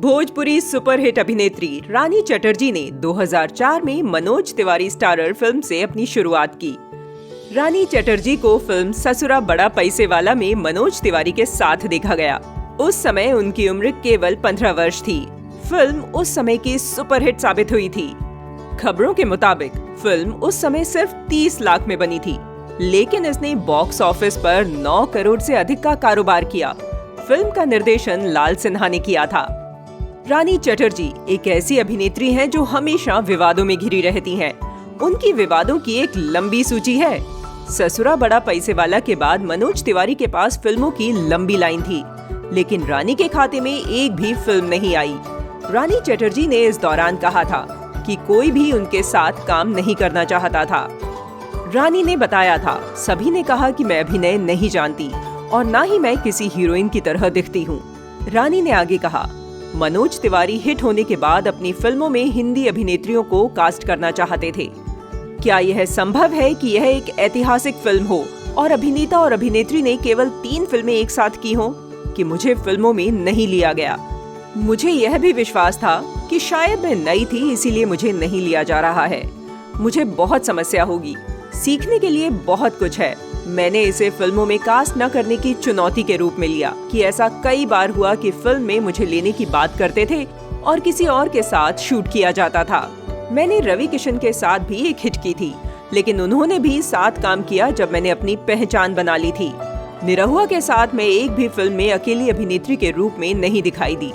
Bhojpuri superhit अभिनेत्री रानी चटर्जी ने 2004 में मनोज तिवारी स्टारर फिल्म से अपनी शुरुआत की। रानी चटर्जी को फिल्म ससुरा बड़ा पैसे वाला में मनोज तिवारी के साथ देखा गया। उस समय उनकी उम्र केवल 15 वर्ष थी। फिल्म उस समय की सुपरहिट साबित हुई थी। खबरों के मुताबिक फिल्म उस समय सिर्फ 30 लाख में बनी थी, लेकिन इसने बॉक्स ऑफिस पर 9 करोड़ से अधिक का कारोबार किया। फिल्म का निर्देशन लाल सिन्हा ने किया था। रानी चटर्जी एक ऐसी अभिनेत्री हैं जो हमेशा विवादों में घिरी रहती हैं। उनकी विवादों की एक लंबी सूची है। ससुरा बड़ा पैसे वाला के बाद मनोज तिवारी के पास फिल्मों की लंबी लाइन थी, लेकिन रानी के खाते में एक भी फिल्म नहीं आई। रानी चटर्जी ने इस दौरान कहा था कि कोई भी उनके साथ काम नहीं करना चाहता था। रानी ने बताया था, सभी ने कहा कि मैं अभिनय नहीं जानती और ना ही मैं किसी हीरोइन की तरह दिखती हूँ। रानी ने आगे कहा, मनोज तिवारी हिट होने के बाद अपनी फिल्मों में हिंदी अभिनेत्रियों को कास्ट करना चाहते थे। क्या यह संभव है कि यह एक ऐतिहासिक फिल्म हो और अभिनेता और अभिनेत्री ने केवल 3 फिल्में एक साथ की हों कि मुझे फिल्मों में नहीं लिया गया। मुझे यह भी विश्वास था कि शायद मैं नई थी, इसीलिए मुझे नहीं लिया जा रहा है। मुझे बहुत समस्या होगी, सीखने के लिए बहुत कुछ है। मैंने इसे फिल्मों में कास्ट न करने की चुनौती के रूप में लिया कि ऐसा कई बार हुआ कि फिल्म में मुझे लेने की बात करते थे और किसी और के साथ शूट किया जाता था। मैंने रवि किशन के साथ भी एक हिट की थी, लेकिन उन्होंने भी साथ काम किया जब मैंने अपनी पहचान बना ली थी। निरहुआ के साथ मैं एक भी फिल्म में अकेली अभिनेत्री के रूप में नहीं दिखाई दी।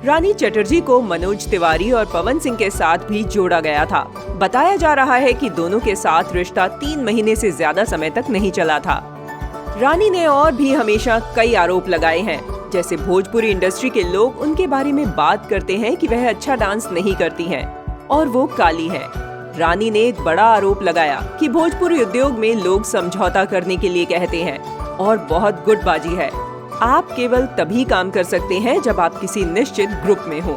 रानी चटर्जी को मनोज तिवारी और पवन सिंह के साथ भी जोड़ा गया था। बताया जा रहा है कि दोनों के साथ रिश्ता 3 महीने से ज्यादा समय तक नहीं चला था। रानी ने और भी हमेशा कई आरोप लगाए हैं, जैसे भोजपुरी इंडस्ट्री के लोग उनके बारे में बात करते हैं कि वह अच्छा डांस नहीं करती हैं और वो काली है। रानी ने एक बड़ा आरोप लगाया कि भोजपुरी उद्योग में लोग समझौता करने के लिए कहते हैं और बहुत गुटबाजी है। आप केवल तभी काम कर सकते हैं जब आप किसी निश्चित ग्रुप में हो।